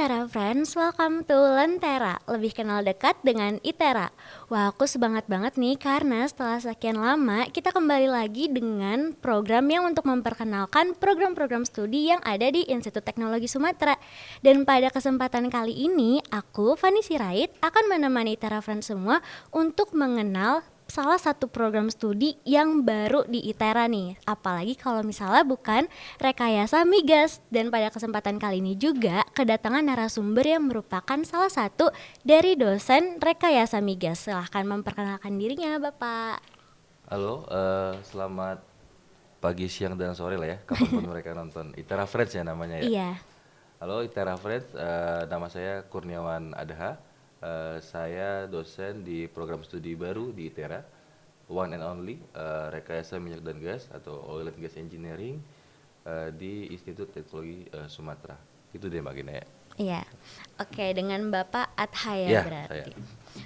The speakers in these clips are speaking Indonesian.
Itera Friends, welcome to Lentera, lebih kenal dekat dengan Itera. Wah, aku semangat banget nih karena setelah sekian lama kita kembali lagi dengan program yang untuk memperkenalkan program-program studi yang ada di Institut Teknologi Sumatera. Dan pada kesempatan kali ini, aku, Fani Sirait, akan menemani Itera Friends semua untuk mengenal salah satu program studi yang baru di ITERA nih. Apalagi kalau misalnya bukan rekayasa migas. Dan pada kesempatan kali ini juga kedatangan narasumber yang merupakan salah satu dari dosen rekayasa migas. Silahkan memperkenalkan dirinya, Bapak. Halo, selamat pagi, siang, dan sore lah ya, kapanpun mereka nonton. Itera Friends ya namanya ya. Iya. Halo Itera Friends, nama saya Kurniawan Adha. Saya dosen di program studi baru di Itera, one and only, rekayasa minyak dan gas atau oil and gas engineering di Institut Teknologi Sumatera. Itu deh Mbak Gina ya. Iya. Oke, dengan Bapak Adha ya Ya, saya. berarti.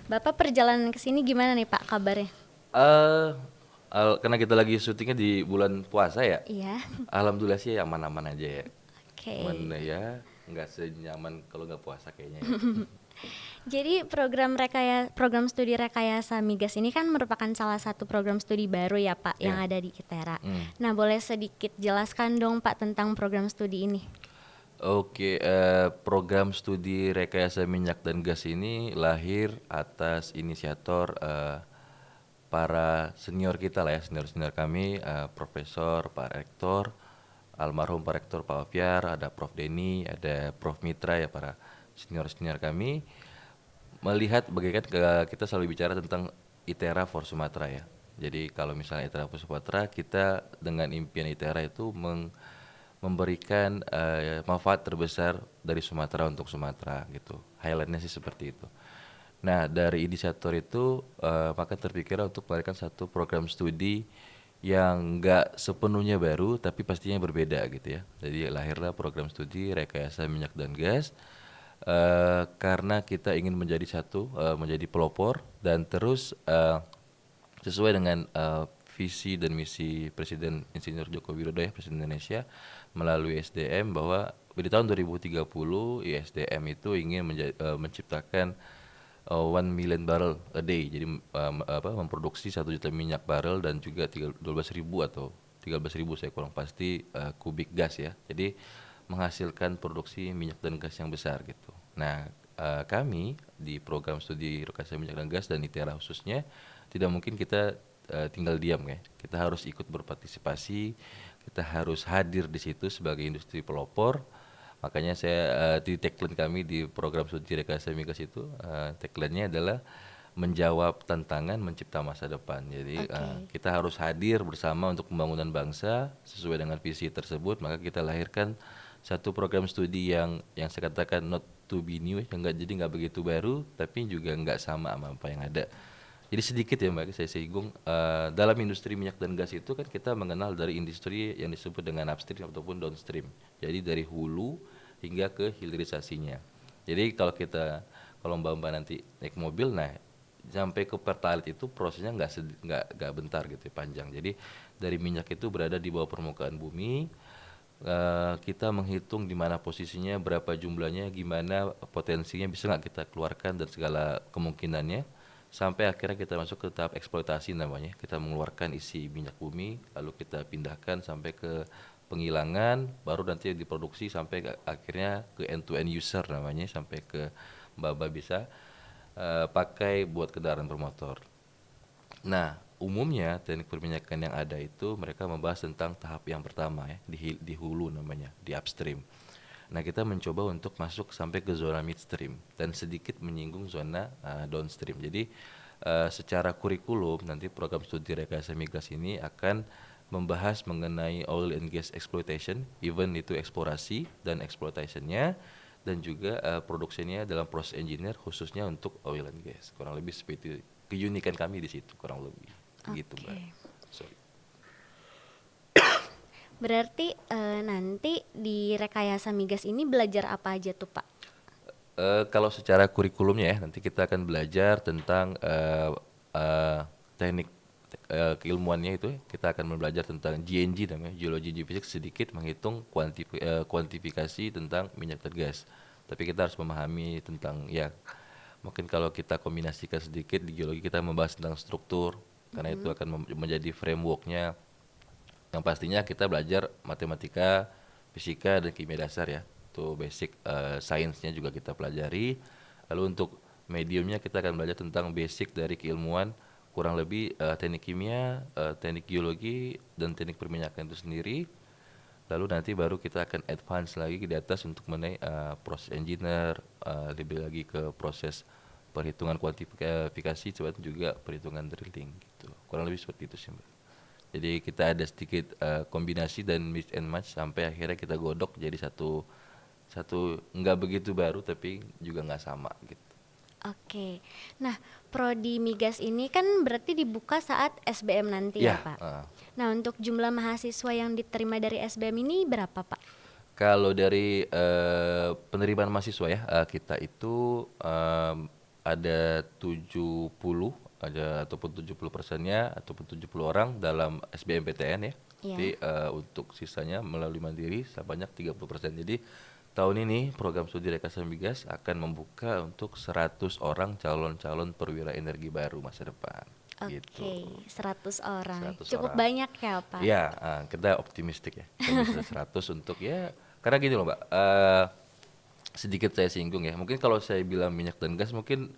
Bapak perjalanan ke sini gimana nih, Pak, kabarnya? eh karena kita lagi syutingnya di bulan puasa ya, Iya. alhamdulillah sih aman-aman aja ya. Cuman Oke. ya nggak senyaman kalau nggak puasa kayaknya ya. Jadi program studi rekayasa migas ini kan merupakan salah satu program studi baru ya, Pak, yang Ya. ada di ITERA. Hmm. Nah, boleh sedikit jelaskan dong, Pak, tentang program studi ini? Oke, program studi rekayasa minyak dan gas ini lahir atas inisiator para senior kita lah ya, senior-senior kami, Profesor, Pak Rektor, almarhum Pak Rektor Pak Opiar, ada Prof Denny, ada Prof Mitra ya, para senior-senior kami. Melihat bagaikan kita selalu bicara tentang ITERA for Sumatera ya. Jadi kalau misalnya ITERA for Sumatera, kita dengan impian ITERA itu memberikan manfaat terbesar dari Sumatera untuk Sumatera gitu. Highlightnya sih seperti itu. Nah dari inisiator itu maka terpikir untuk melahirkan satu program studi yang nggak sepenuhnya baru tapi pastinya berbeda gitu ya. Jadi lahirlah program studi rekayasa minyak dan gas karena kita ingin menjadi satu, menjadi pelopor dan terus sesuai dengan visi dan misi Presiden Insinyur Joko Widodo ya, Presiden Indonesia melalui SDM bahwa di tahun 2030 ISDM itu ingin menciptakan 1 million barrel a day, jadi memproduksi 1 juta minyak barrel dan juga 12.000 atau 13.000 saya kurang pasti kubik gas ya. Jadi menghasilkan produksi minyak dan gas yang besar gitu. Nah, kami di program studi rekayasa minyak dan gas dan ITERA khususnya tidak mungkin kita tinggal diam ya. Kita harus ikut berpartisipasi, kita harus hadir di situ sebagai industri pelopor. Makanya saya di tagline kami di program studi rekayasa migas itu tagline-nya adalah menjawab tantangan mencipta masa depan. Jadi Oke. kita harus hadir bersama untuk pembangunan bangsa sesuai dengan visi tersebut. Maka kita lahirkan satu program studi yang saya katakan not to be new, yang nggak jadi nggak begitu baru, tapi juga nggak sama apa yang ada. Jadi sedikit ya Mbak, saya singgung dalam industri minyak dan gas itu kan kita mengenal dari industri yang disebut dengan upstream ataupun downstream. Jadi dari hulu hingga ke hilirisasinya. Jadi kalau Mbak nanti naik mobil, nah sampai ke pertalite itu prosesnya nggak bentar gitu ya, panjang. Jadi dari minyak itu berada di bawah permukaan bumi, kita menghitung di mana posisinya, berapa jumlahnya, gimana potensinya bisa nggak kita keluarkan dan segala kemungkinannya sampai akhirnya kita masuk ke tahap eksploitasi namanya. Kita mengeluarkan isi minyak bumi, lalu kita pindahkan sampai ke penghilangan, baru nanti diproduksi sampai akhirnya ke end to end user namanya, sampai ke mbak bisa pakai buat kendaraan bermotor. Nah, umumnya teknik perminyakan yang ada itu mereka membahas tentang tahap yang pertama ya, di hulu namanya, di upstream. Nah, kita mencoba untuk masuk sampai ke zona midstream dan sedikit menyinggung zona downstream. Jadi, secara kurikulum nanti program studi rekayasa migas ini akan membahas mengenai oil and gas exploitation, even itu eksplorasi dan exploitationnya, dan juga produksinya dalam proses engineer khususnya untuk oil and gas. Kurang lebih seperti keunikan kami di situ kurang lebih gitu Mbak. Oke. Sorry. Berarti nanti di rekayasa migas ini belajar apa aja tuh, Pak? Kalau secara kurikulumnya ya nanti kita akan belajar tentang teknik keilmuannya itu ya. Kita akan belajar tentang GNG namanya, geologi geophysics, sedikit menghitung kuantifikasi tentang minyak dan gas. Tapi kita harus memahami tentang ya mungkin kalau kita kombinasikan sedikit di geologi kita membahas tentang struktur karena itu akan menjadi frameworknya yang pastinya kita belajar matematika, fisika dan kimia dasar ya. Itu basic sainsnya juga kita pelajari. Lalu untuk mediumnya kita akan belajar tentang basic dari keilmuan kurang lebih teknik kimia, teknik geologi dan teknik perminyakan itu sendiri. Lalu nanti baru kita akan advance lagi di atas untuk mengenai proses engineer, lebih lagi ke proses perhitungan kuantifikasi, coba juga perhitungan drilling gitu. Kurang lebih seperti itu sih, Mbak. Jadi kita ada sedikit kombinasi dan mix and match sampai akhirnya kita godok jadi satu satu nggak begitu baru tapi juga nggak sama gitu. Oke. Nah, prodi migas ini kan berarti dibuka saat SBM nanti ya, Ya, Pak. Nah, untuk jumlah mahasiswa yang diterima dari SBM ini berapa, Pak? kalau dari penerimaan mahasiswa ya kita itu ada 70 ada ataupun 70%-nya ataupun 70 orang dalam SBMPTN ya. Iya. Tapi untuk sisanya melalui mandiri sebanyak 30%. Jadi tahun ini program studi rekayasa migas akan membuka untuk 100 orang calon-calon perwira energi baru masa depan. Gitu. Oke, 100 orang. 100 Cukup orang. banyak ya, Pak? Iya, kita optimistik ya. Kita bisa 100 untuk ya karena gini loh, Mbak. Sedikit saya singgung ya. Mungkin kalau saya bilang minyak dan gas mungkin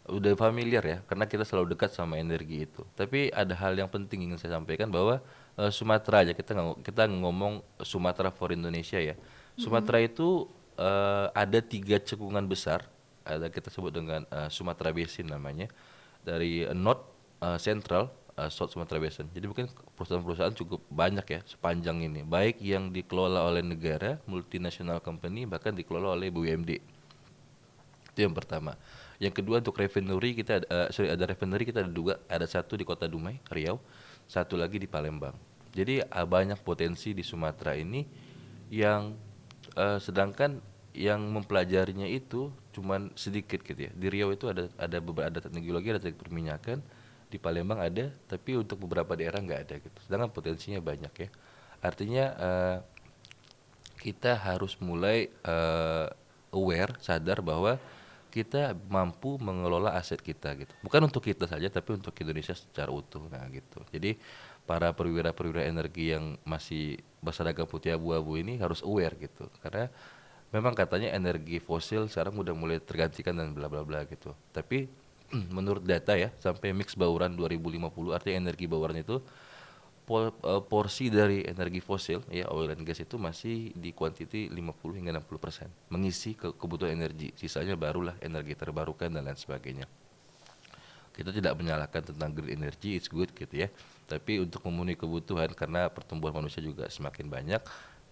udah familiar ya karena kita selalu dekat sama energi itu. Tapi ada hal yang penting ingin saya sampaikan bahwa Sumatera aja kita ngomong Sumatera for Indonesia ya. Sumatera itu ada 3 cekungan besar. Ada kita sebut dengan Sumatera Basin namanya. Dari North, Central, South Sumatera Basin. Jadi mungkin perusahaan-perusahaan cukup banyak ya sepanjang ini. Baik yang dikelola oleh negara, multinational company, bahkan dikelola oleh BUMD. Itu yang pertama. Yang kedua untuk refinery kita ada refinery kita ada dua, ada satu di Kota Dumai, Riau, satu lagi di Palembang. Jadi banyak potensi di Sumatera ini yang sedangkan yang mempelajarinya itu cuman sedikit gitu ya. Di Riau itu ada beberapa ada teknik geologi, ada teknik perminyakan, di Palembang ada, tapi untuk beberapa daerah nggak ada gitu. Sedangkan potensinya banyak ya. Artinya kita harus mulai aware, sadar bahwa kita mampu mengelola aset kita gitu. Bukan untuk kita saja tapi untuk Indonesia secara utuh. Nah, gitu. Jadi para perwira-perwira energi yang masih berseragam putih abu-abu ini harus aware gitu. Karena memang katanya energi fosil sekarang udah mulai tergantikan dan bla bla bla gitu. Tapi menurut data ya sampai mix bauran 2050 artinya energi bauran itu porsi dari energi fosil ya oil and gas itu masih di kuantiti 50 hingga 60% mengisi kebutuhan energi, sisanya barulah energi terbarukan dan lain sebagainya. Kita tidak menyalahkan tentang green energy, it's good gitu ya, tapi untuk memenuhi kebutuhan karena pertumbuhan manusia juga semakin banyak,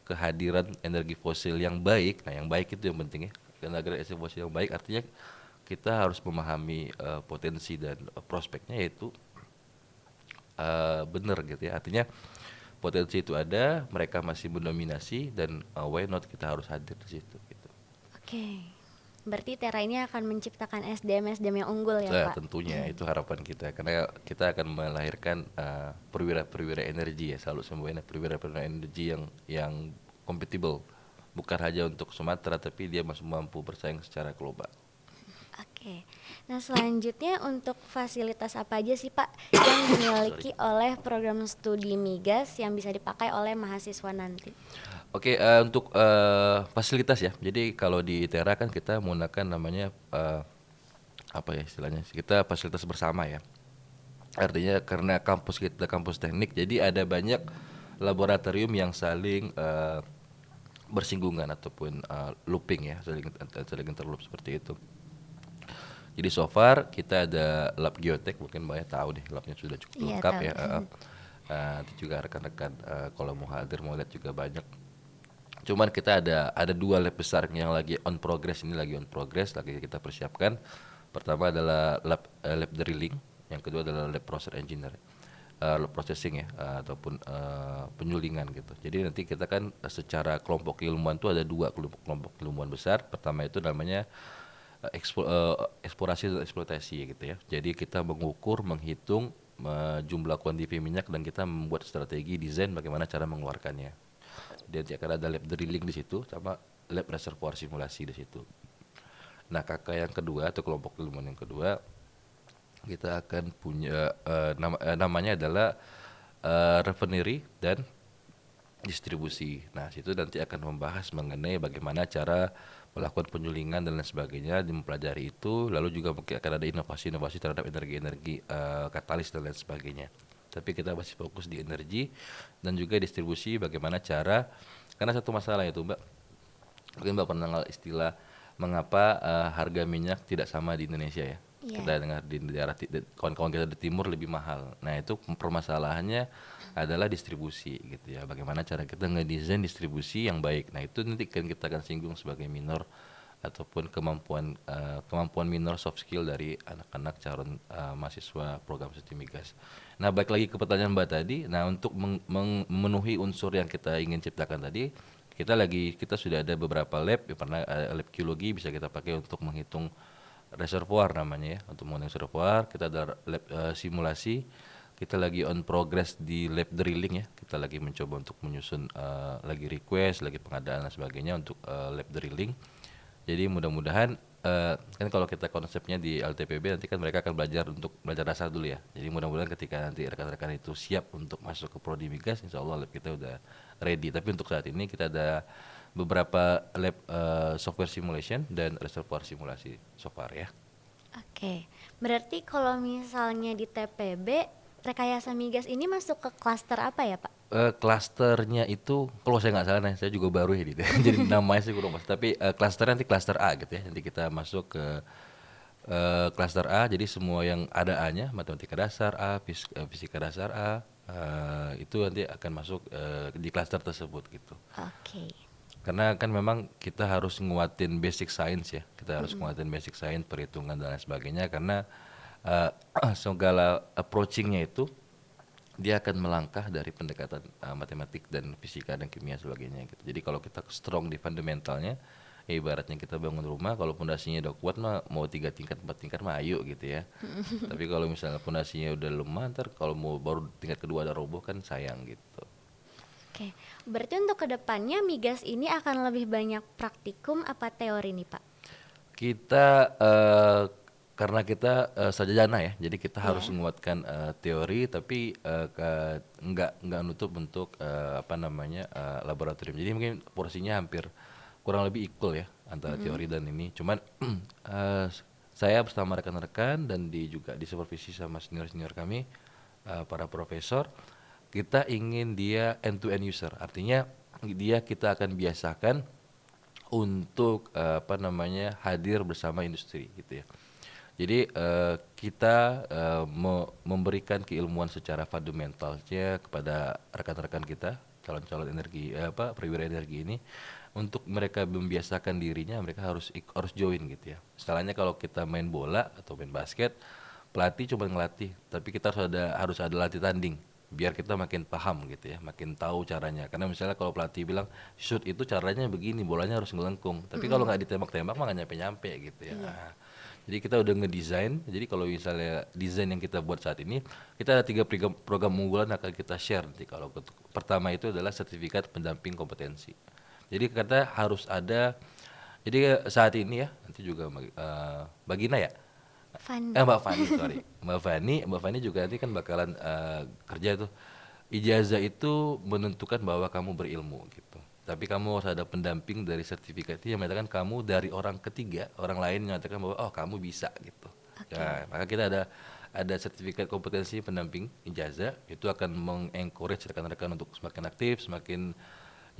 kehadiran energi fosil yang baik, nah yang baik itu yang penting ya, karena energi fosil yang baik artinya kita harus memahami potensi dan prospeknya yaitu benar gitu ya. Artinya potensi itu ada, mereka masih mendominasi dan why not kita harus hadir di situ gitu. Oke. Berarti Tera ini akan menciptakan SDM-SDM yang unggul ya, Nah, Pak? tentunya itu harapan kita karena kita akan melahirkan perwira-perwira energi ya, selalu semuanya perwira-perwira energi yang compatible. Bukan hanya untuk Sumatera tapi dia masih mampu bersaing secara global. Oke. Nah, selanjutnya untuk fasilitas apa aja sih, Pak, yang dimiliki oleh program studi migas yang bisa dipakai oleh mahasiswa nanti? Oke, untuk fasilitas ya. Jadi kalau di ITERA kan kita menggunakan namanya apa ya istilahnya? Kita fasilitas bersama ya. Artinya karena kampus kita kampus teknik, jadi ada banyak laboratorium yang saling bersinggungan ataupun looping ya, saling interloop seperti itu. Jadi so far kita ada lab geotek, mungkin Mbak ya tahu deh labnya sudah cukup Iya, lengkap tahu. ya. Itu juga rekan-rekan kalau mau hadir mau lihat juga banyak. Cuman kita ada dua lab besar yang lagi on progress, ini lagi on progress, lagi kita persiapkan. Pertama adalah lab drilling, yang kedua adalah lab process engineer, lab processing ya, ataupun penyulingan gitu. Jadi nanti kita kan secara kelompok ilmuwan itu ada dua kelompok ilmuwan besar. Pertama itu namanya eksplorasi dan eksploitasi gitu ya. Jadi kita mengukur, menghitung jumlah kuantifikasi minyak dan kita membuat strategi desain bagaimana cara mengeluarkannya. Dan akan ada lab drilling di situ sama lab reservoir simulasi di situ. Nah, kakak yang kedua atau kelompok ilmuwan yang kedua, kita akan punya namanya adalah refinery dan distribusi. Nah, situ nanti akan membahas mengenai bagaimana cara melakukan penyulingan dan lain sebagainya, mempelajari itu, lalu juga mungkin akan ada inovasi-inovasi terhadap energi-energi katalis dan lain sebagainya. Tapi kita masih fokus di energi dan juga distribusi, bagaimana cara, karena satu masalah itu Mbak, mungkin Mbak pernah dengar istilah mengapa harga minyak tidak sama di Indonesia ya. Iya. Kita dengar di daerah kawan-kawan kita di timur lebih mahal. Nah, itu permasalahannya adalah distribusi gitu ya. Bagaimana cara kita ngedesain distribusi yang baik. Nah, itu nanti kan kita akan singgung sebagai minor ataupun kemampuan minor soft skill dari anak-anak calon mahasiswa program sistem migas. Nah, balik lagi ke pertanyaan Mbak tadi. Nah, untuk memenuhi unsur yang kita ingin ciptakan tadi, kita sudah ada beberapa lab, ya pernah lab geologi bisa kita pakai untuk menghitung reservoir namanya ya, untuk menghitung reservoir. Kita ada lab simulasi, kita lagi on progress di lab drilling ya, kita lagi mencoba untuk menyusun lagi request, lagi pengadaan dan sebagainya untuk lab drilling. Jadi mudah-mudahan kan kalau kita konsepnya di LTPB nanti kan mereka akan belajar dasar dulu ya. Jadi mudah-mudahan ketika nanti rekan-rekan itu siap untuk masuk ke prodi migas, insya Allah lab kita udah ready. Tapi untuk saat ini kita ada beberapa lab software simulation dan reservoir simulasi so far ya. Oke, berarti kalau misalnya di TPB, rekayasa migas ini masuk ke klaster apa ya Pak? Klasternya itu kalau saya nggak salah, nah saya juga baru ya jadi namanya sih kurang pas. Tapi klasternya nanti klaster A gitu ya. Nanti kita masuk ke klaster A. Jadi semua yang ada A-nya, matematika dasar A, fisika dasar A, itu nanti akan masuk di klaster tersebut gitu. Oke. Karena kan memang kita harus nguatin basic science ya. Kita harus nguatin basic science, perhitungan dan lain sebagainya, karena segala approachingnya itu dia akan melangkah dari pendekatan matematik dan fisika dan kimia sebagainya gitu. Jadi kalau kita strong di fundamentalnya, ya ibaratnya kita bangun rumah, kalau pondasinya udah kuat mah mau 3 tingkat 4 tingkat mah ayo gitu ya. Tapi kalau misalnya pondasinya udah lemah, ntar kalau mau baru tingkat kedua ada roboh kan sayang gitu. Oke, berarti untuk kedepannya migas ini akan lebih banyak praktikum apa teori nih Pak? Kita karena kita sarjana ya, jadi kita harus menguatkan teori, tapi nggak nutup untuk laboratorium. Jadi mungkin porsinya hampir kurang lebih equal ya antara teori dan ini. Cuman saya bersama rekan-rekan dan juga disupervisi sama senior-senior kami, para profesor, kita ingin dia end to end user. Artinya kita akan biasakan untuk hadir bersama industri gitu ya. Jadi kita memberikan keilmuan secara fundamentalnya kepada rekan-rekan kita, calon-calon perwira energi ini, untuk mereka membiasakan dirinya, mereka harus join gitu ya. Istilahnya kalau kita main bola atau main basket, pelatih cuma ngelatih, tapi kita harus ada latih tanding biar kita makin paham gitu ya, makin tahu caranya. Karena misalnya kalau pelatih bilang shoot itu caranya begini, bolanya harus ngelengkung, tapi kalau nggak ditembak-tembak mah nggak nyampe-nyampe gitu ya. Nah, jadi kita udah ngedesain. Jadi kalau misalnya desain yang kita buat saat ini, kita ada 3 program unggulan akan kita share nanti. Kalau pertama itu adalah sertifikat pendamping kompetensi. Jadi kata harus ada. Jadi saat ini ya, nanti juga Bagina ya. Mbak Fani, sorry. Mbak Fani juga nanti kan bakalan kerja tuh. Ijazah itu menentukan bahwa kamu berilmu gitu. Tapi kamu harus ada pendamping dari sertifikat itu yang mengatakan kamu dari orang ketiga, orang lain yang mengatakan bahwa oh kamu bisa gitu. Nah, maka kita ada sertifikat kompetensi pendamping ijazah, itu akan mengencourage rekan-rekan untuk semakin aktif, semakin.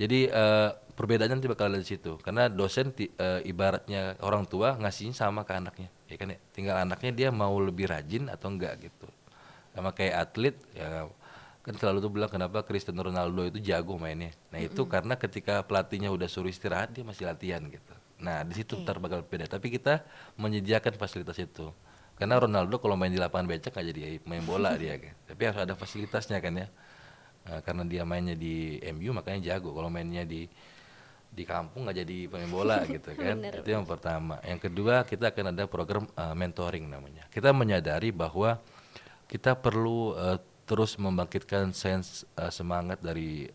Jadi perbedaannya nanti bakal ada di situ. Karena dosen ibaratnya orang tua ngasihnya sama ke anaknya, ya kan ya. Tinggal anaknya dia mau lebih rajin atau enggak gitu. Sama kayak atlet ya, kan selalu tuh bilang kenapa Cristiano Ronaldo itu jago mainnya. Nah itu karena ketika pelatihnya udah suruh istirahat dia masih latihan gitu. Nah di situ ntar bakal beda. Tapi kita menyediakan fasilitas itu. Karena Ronaldo kalau main di lapangan becek nggak jadi main bola dia kan. Tapi harus ada fasilitasnya kan ya. Karena dia mainnya di MU makanya jago. Kalau mainnya di kampung nggak jadi pemain bola gitu kan. Itu yang pertama. Yang kedua kita akan ada program mentoring namanya. Kita menyadari bahwa kita perlu terus membangkitkan semangat dari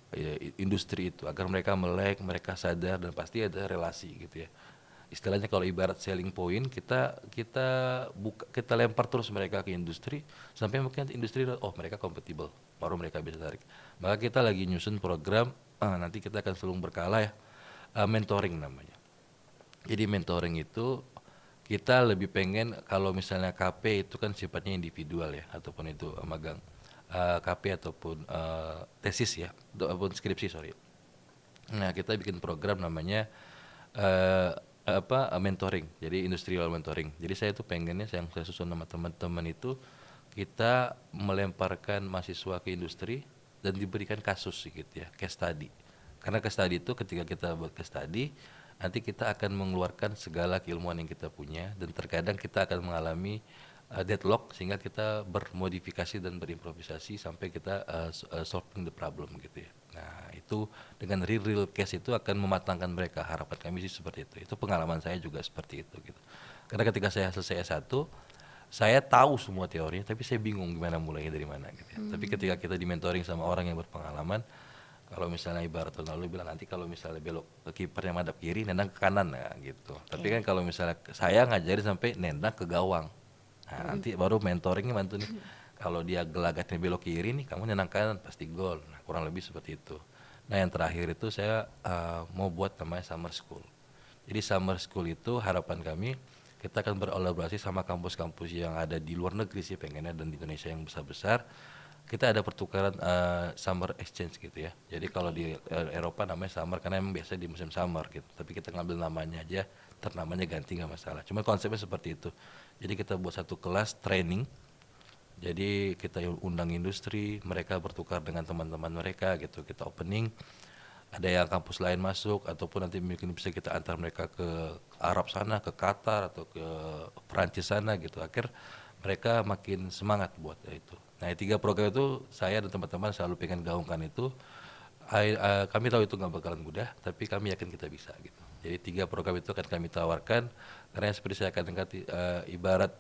industri itu agar mereka melek, mereka sadar dan pasti ada relasi gitu ya. Istilahnya kalau ibarat selling point kita lempar terus mereka ke industri sampai mungkin industri oh mereka kompatibel baru mereka bisa tarik. Maka kita lagi nyusun program nanti kita akan selalu berkala ya mentoring namanya. Jadi mentoring itu kita lebih pengen kalau misalnya KP itu kan sifatnya individual ya ataupun itu magang KP ataupun tesis ya ataupun skripsi sorry. Nah kita bikin program namanya mentoring. Jadi industrial mentoring. Jadi saya tuh pengennya yang saya susun sama teman-teman itu kita melemparkan mahasiswa ke industri dan diberikan kasus gitu ya, case study. Karena case study itu ketika kita buat case study nanti kita akan mengeluarkan segala keilmuan yang kita punya dan terkadang kita akan mengalami deadlock sehingga kita bermodifikasi dan berimprovisasi sampai kita solving the problem gitu ya. Nah itu dengan real case itu akan mematangkan mereka, harapan kami sih seperti itu pengalaman saya juga seperti itu gitu. Karena ketika saya selesai S1 saya tahu semua teorinya tapi saya bingung gimana mulainya dari mana gitu ya. Tapi ketika kita di mentoring sama orang yang berpengalaman, kalau misalnya ibarat Ronaldo bilang nanti kalau misalnya belok ke kiper yang madep kiri nendang ke kanan ya gitu. Tapi kan kalau misalnya saya ngajarin sampai nendang ke gawang. Nah, nanti baru mentoringnya bantu nih. Kalau dia gelagatnya belok kiri nih, kamu nendang kanan pasti gol. Nah, kurang lebih seperti itu. Nah, yang terakhir itu saya mau buat namanya summer school. Jadi summer school itu harapan kami kita akan berkolaborasi sama kampus-kampus yang ada di luar negeri sih pengennya dan di Indonesia yang besar-besar. Kita ada pertukaran summer exchange gitu ya. Jadi kalau di Eropa namanya summer karena emang biasa di musim summer gitu. Tapi kita ngambil namanya aja, namanya ganti nggak masalah. Cuma konsepnya seperti itu. Jadi kita buat satu kelas training. Jadi kita undang industri, mereka bertukar dengan teman-teman mereka gitu. Kita opening, ada yang kampus lain masuk ataupun nanti mungkin bisa kita antar mereka ke Arab sana, ke Qatar atau ke Perancis sana gitu. Akhir mereka makin semangat buat itu. Nah, tiga program itu saya dan teman-teman selalu pengen gaungkan itu. Kami tahu itu nggak bakalan mudah, tapi kami yakin kita bisa gitu. Jadi tiga program itu akan kami tawarkan karena seperti saya katakan ibarat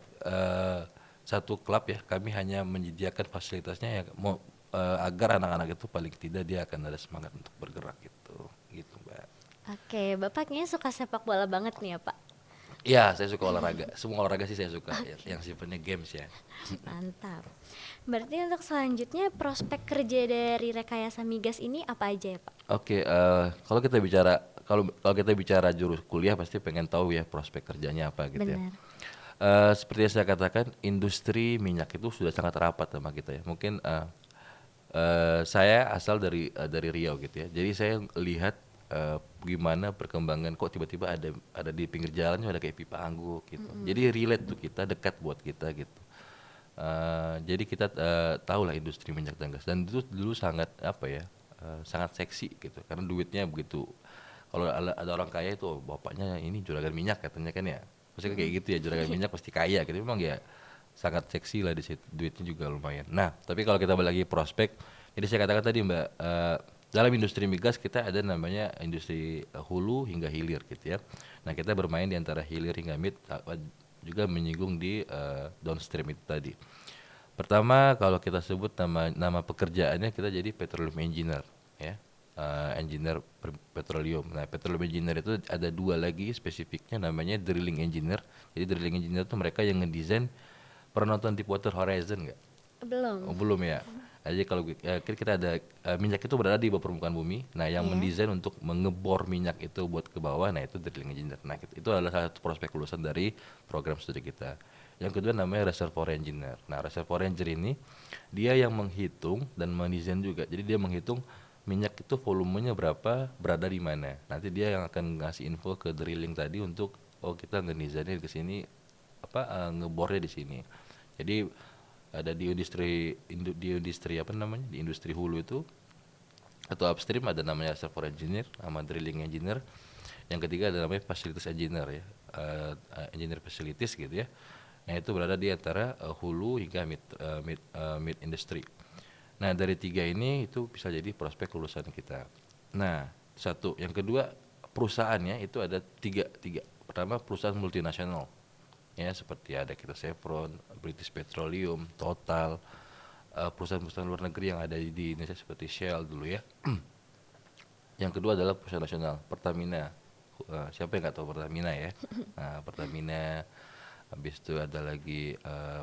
satu klub ya, kami hanya menyediakan fasilitasnya ya agar anak-anak itu paling tidak dia akan ada semangat untuk bergerak gitu Mbak. Oke, Bapak kayaknya suka sepak bola banget nih ya Pak. Ya, saya suka olahraga. Semua olahraga sih saya suka, yang sifatnya games ya. Mantap. Berarti untuk selanjutnya prospek kerja dari Rekayasa Migas ini apa aja ya Pak? Oke, kalau kita bicara jurus kuliah pasti pengen tahu ya prospek kerjanya apa gitu ya. Benar. Seperti yang saya katakan, industri minyak itu sudah sangat rapat sama kita ya. Mungkin saya asal dari Riau gitu ya. Jadi saya lihat gimana perkembangan kok tiba-tiba ada di pinggir jalan ada kayak pipa angguk gitu. Jadi relate tuh kita dekat buat kita gitu. Jadi kita tahu lah industri minyak dan gas dan itu dulu sangat apa ya sangat seksi gitu karena duitnya begitu. Kalau ada orang kaya itu bapaknya ini juragan minyak katanya kan ya. Pasti kayak gitu ya juragan minyak pasti kaya gitu. Memang ya sangat seksi lah di situ duitnya juga lumayan. Nah tapi kalau kita balik lagi prospek, jadi saya katakan tadi Mbak dalam industri migas kita ada namanya industri hulu hingga hilir gitu ya. Nah kita bermain di antara hilir hingga mid juga menyinggung di downstream itu tadi. Pertama kalau kita sebut nama pekerjaannya kita jadi petroleum engineer ya. Engineer petroleum. Nah, petroleum engineer itu ada dua lagi spesifiknya namanya drilling engineer. Jadi drilling engineer itu mereka yang ngedesain. Pernah nonton Deepwater Horizon nggak? Belum. Oh, belum ya. Jadi kalau kita ada minyak itu berada di bawah permukaan bumi. Nah, yang mendesain untuk mengebor minyak itu buat ke bawah, nah itu drilling engineer. Nah, itu adalah salah satu prospek lulusan dari program studi kita. Yang kedua namanya reservoir engineer. Nah, reservoir engineer ini dia yang menghitung dan mendesain juga. Jadi dia menghitung minyak itu volumenya berapa, berada di mana. Nanti dia yang akan ngasih info ke drilling tadi untuk kita ngedesainnya ke sini ngebornya di sini. Jadi ada di industri apa namanya? Di industri hulu itu atau upstream ada namanya reservoir engineer sama drilling engineer. Yang ketiga ada namanya facilities engineer ya. Engineer facilities gitu ya. Nah, itu berada di antara hulu hingga mid industry. Nah, dari tiga ini itu bisa jadi prospek lulusan kita. Nah, satu. Yang kedua, perusahaannya itu ada tiga. Pertama, perusahaan multinasional. Ya, seperti ada kita Chevron, British Petroleum, Total, perusahaan-perusahaan luar negeri yang ada di Indonesia seperti Shell dulu ya. Yang kedua adalah perusahaan nasional, Pertamina. Siapa yang nggak tahu Pertamina ya? Nah, Pertamina, habis itu ada lagi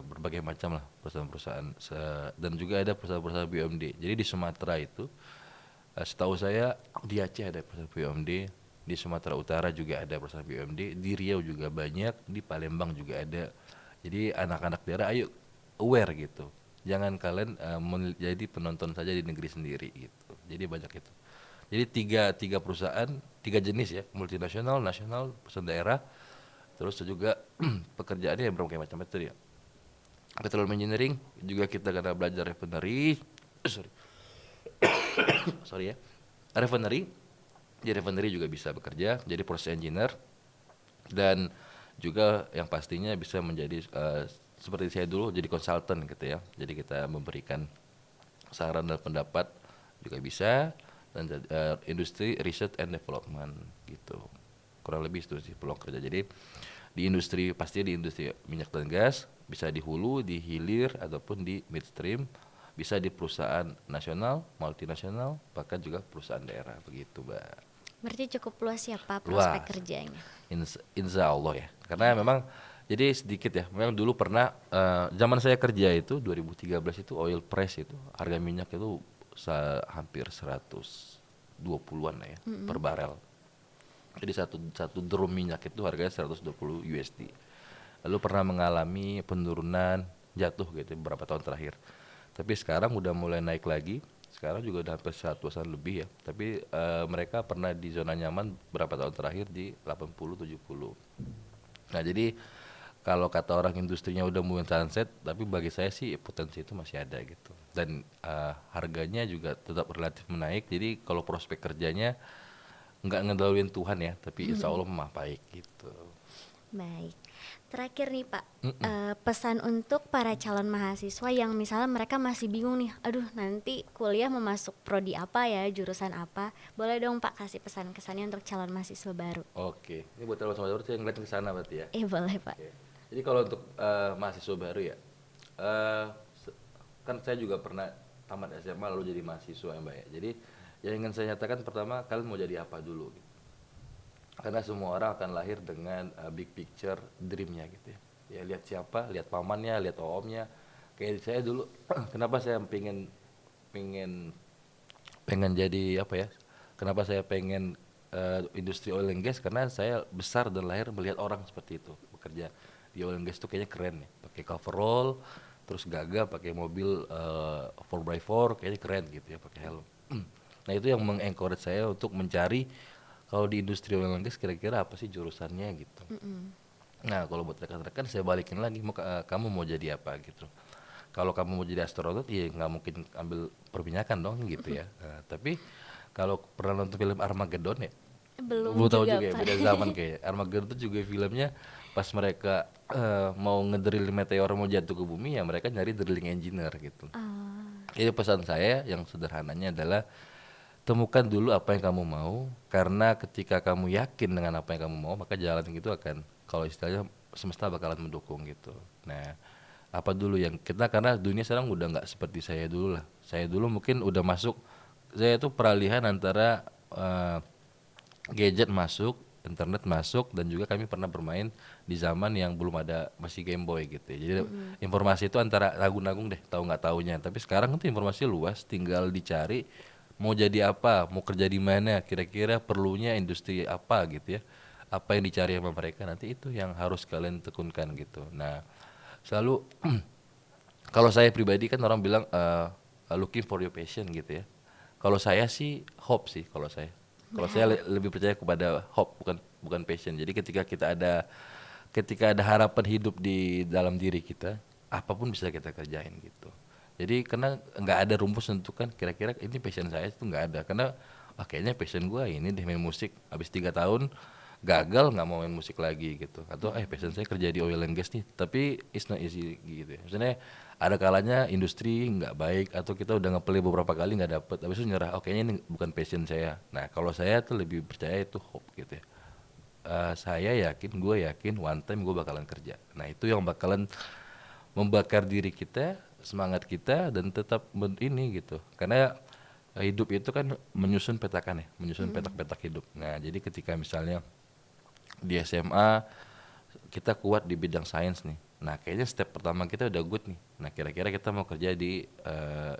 berbagai macam lah perusahaan-perusahaan dan juga ada perusahaan-perusahaan BUMD. Jadi di Sumatera itu, setahu saya di Aceh ada perusahaan BUMD, di Sumatera Utara juga ada perusahaan BUMD, di Riau juga banyak, di Palembang juga ada. Jadi anak-anak daerah ayo aware gitu. Jangan kalian menjadi penonton saja di negeri sendiri gitu. Jadi banyak itu. Jadi tiga perusahaan, tiga jenis ya, multinasional, nasional, perusahaan daerah, terus juga pekerjaannya yang berbagai macam itu ya. Petroleum engineering juga kita kena belajar refinery, sorry, sorry ya, refinery. Di refinery juga bisa bekerja, jadi proses engineer dan juga yang pastinya bisa menjadi seperti saya dulu jadi konsultan gitu ya. Jadi kita memberikan saran dan pendapat juga bisa dan industri research and development gitu, kurang lebih itu sih peluang kerja. Jadi di industri pasti di industri minyak dan gas, bisa di hulu, di hilir ataupun di midstream, bisa di perusahaan nasional, multinasional, bahkan juga perusahaan daerah begitu, Mbak. Berarti cukup luas ya Pak prospek Luas, kerjanya. insya Allah ya, karena Iya. memang jadi sedikit ya, memang dulu pernah zaman saya kerja itu 2013 itu oil price itu harga minyak itu hampir 120-an lah ya per barel. Jadi satu drum minyak itu harganya 120 USD. Lalu pernah mengalami penurunan jatuh gitu beberapa tahun terakhir. Tapi sekarang udah mulai naik lagi. Sekarang juga udah hampir 100-an lebih ya. Tapi mereka pernah di zona nyaman beberapa tahun terakhir di 80 70. Nah, jadi kalau kata orang industrinya udah mulai sunset, tapi bagi saya sih potensi itu masih ada gitu. Dan harganya juga tetap relatif menaik. Jadi kalau prospek kerjanya nggak ngedahuluin Tuhan ya, tapi insya Allah mah baik gitu. Baik. Terakhir nih Pak, pesan untuk para calon mahasiswa yang misalnya mereka masih bingung nih, aduh nanti kuliah mau masuk prodi apa ya, jurusan apa. Boleh dong Pak kasih pesan kesannya untuk calon mahasiswa baru. Oke, ini buat teman-teman baru saya ngeliatin ke sana berarti ya. Boleh Pak. Oke. Jadi kalau untuk mahasiswa baru ya, eh, se- kan saya juga pernah tamat SMA lalu jadi mahasiswa ya Mbak ya. Jadi yang ingin saya nyatakan pertama, kalian mau jadi apa dulu gitu. Karena semua orang akan lahir dengan big picture dreamnya gitu ya. Ya lihat siapa, lihat pamannya, lihat omnya. Kayak saya dulu, kenapa saya pengen pengen jadi apa ya? Kenapa saya pengen industri oil and gas? Karena saya besar dan lahir melihat orang seperti itu bekerja di oil and gas itu kayaknya keren ya. Pakai coverall, terus gagah pakai mobil 4x4 kayaknya keren gitu ya, pakai helm. Nah itu yang mengencourage saya untuk mencari kalau di industri oil and gas kira-kira apa sih jurusannya gitu. Nah kalau buat rekan-rekan saya balikin lagi, kamu mau jadi apa gitu. Kalau kamu mau jadi astronot, ya nggak mungkin ambil perminyakan dong gitu ya. Nah, tapi kalau pernah nonton film Armageddon ya, Belum belum tahu juga juga ya, Pak. beda zaman kayak Armageddon itu juga filmnya pas mereka mau ngedrill meteor mau jatuh ke bumi ya mereka nyari drilling engineer gitu. Ah, Jadi pesan saya yang sederhananya adalah temukan dulu apa yang kamu mau, karena ketika kamu yakin dengan apa yang kamu mau maka jalan itu akan, kalau istilahnya, semesta bakalan mendukung gitu. Nah apa dulu yang kita, karena dunia sekarang udah nggak seperti saya dulu lah. Saya dulu mungkin udah masuk, saya itu peralihan antara gadget masuk, internet masuk, dan juga kami pernah bermain di zaman yang belum ada masih Game Boy gitu ya. Jadi informasi itu antara nanggung-nanggung deh, tahu nggak taunya. Tapi sekarang itu informasi luas, tinggal dicari mau jadi apa, mau kerja di mana, kira-kira perlunya industri apa gitu ya. Apa yang dicari sama mereka nanti itu yang harus kalian tekunkan gitu. Nah, selalu kalau saya pribadi kan orang bilang looking for your passion gitu ya. Kalau saya sih hope sih kalau saya. Kalau saya berharap. lebih percaya kepada hope, bukan bukan passion. Jadi ketika ada harapan hidup di dalam diri kita, apapun bisa kita kerjain gitu. Jadi karena nggak ada rumus tentukan kira-kira ini passion saya itu nggak ada, karena kayaknya passion gue ini deh main musik, habis 3 tahun gagal nggak mau main musik lagi gitu, atau passion saya kerja di oil and gas nih, tapi it's not easy gitu ya. Maksudnya ada kalanya industri nggak baik atau kita udah ngeplay beberapa kali nggak dapet, habis itu nyerah, kayaknya ini bukan passion saya. Nah kalau saya tuh lebih percaya itu hope gitu ya. Saya yakin, gue yakin one time gue bakalan kerja. Nah itu yang bakalan membakar diri kita semangat kita dan tetap ini gitu. Karena hidup itu kan menyusun petakan ya, menyusun petak-petak hidup. Nah, jadi ketika misalnya di SMA kita kuat di bidang sains nih. Nah, kayaknya step pertama kita udah good nih. Nah, kira-kira kita mau kerja di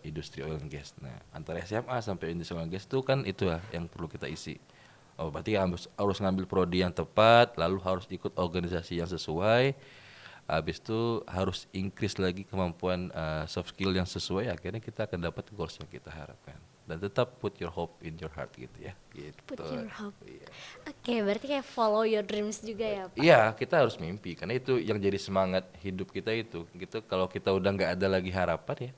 industri oil and gas. Nah, antara SMA sampai industri oil and gas itu kan itu ya yang perlu kita isi. Oh, berarti harus ngambil prodi yang tepat, lalu harus ikut organisasi yang sesuai. Habis itu harus increase lagi kemampuan soft skill yang sesuai, akhirnya kita akan dapat goals yang kita harapkan. Dan tetap put your hope in your heart gitu ya. Put Gitu. your hope. Iya. Oke, berarti kayak follow your dreams juga ya, Pak? Iya, kita harus mimpi karena itu yang jadi semangat hidup kita itu. Gitu kalau kita udah nggak ada lagi harapan ya.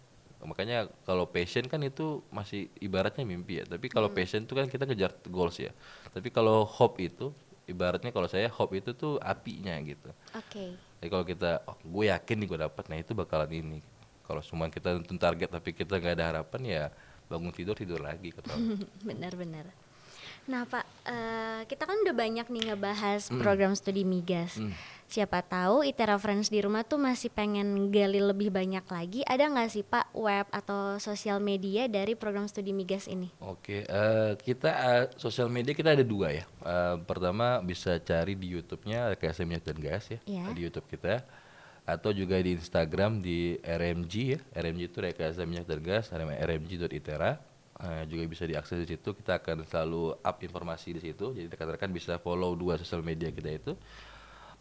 Makanya kalau passion kan itu masih ibaratnya mimpi ya. Tapi kalau passion itu kan kita ngejar goals ya. Tapi kalau hope itu ibaratnya kalau saya hope itu tuh apinya gitu. Oke. Jadi kalau kita, oh, gue yakin nih gue dapat, nah itu bakalan ini. Kalau cuma kita nonton target tapi kita nggak ada harapan ya bangun tidur lagi ketawa. Benar-benar. Nah Pak, kita kan udah banyak nih ngebahas program studi migas. Siapa tahu ITERA Friends di rumah tuh masih pengen gali lebih banyak lagi. Ada nggak sih Pak web atau sosial media dari program studi migas ini? Oke, kita sosial media kita ada dua ya. Pertama bisa cari di YouTube-nya KSM Minyak dan Gas ya, Iya. di YouTube kita. Atau juga di Instagram di RMG ya. RMG itu Rekayasa Minyak dan Gas, rmg.itera. Juga bisa diakses di situ. Kita akan selalu up informasi di situ. Jadi rekan-rekan bisa follow dua sosial media kita itu,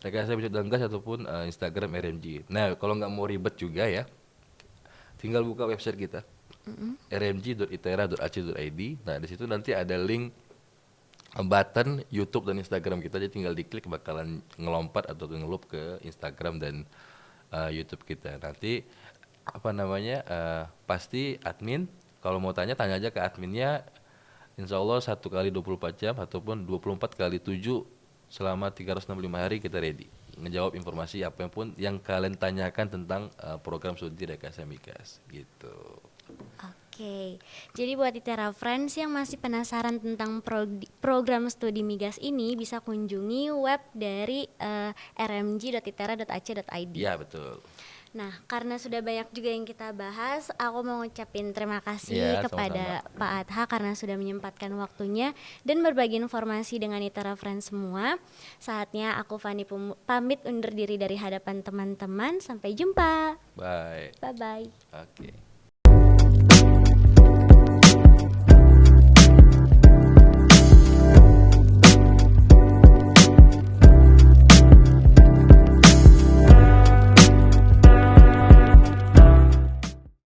Rekayasa Minyak dan Gas ataupun Instagram RMG. Nah, kalau nggak mau ribet juga ya, tinggal buka website kita rmg.itera.ac.id. Nah, di situ nanti ada link button YouTube dan Instagram kita, jadi tinggal diklik bakalan ngelompat atau ngelup ke Instagram dan YouTube kita. Nanti apa namanya pasti admin kalau mau tanya aja ke adminnya. Insya Allah 1 kali 24 jam ataupun 24 kali 7 selama 365 hari kita ready ngejawab informasi apapun yang kalian tanyakan tentang program studi Rekayasa Migas gitu. Oke, jadi buat ITERA Friends yang masih penasaran tentang program studi migas ini bisa kunjungi web dari rmg.itera.ac.id. Iya betul. Nah, karena sudah banyak juga yang kita bahas, aku mau ngucapin terima kasih Iya, kepada sama-sama. Pak Adha karena sudah menyempatkan waktunya dan berbagi informasi dengan ITERA Friends semua. Saatnya aku Fani pamit undur diri dari hadapan teman-teman. Sampai jumpa. Bye. Bye-bye. Oke.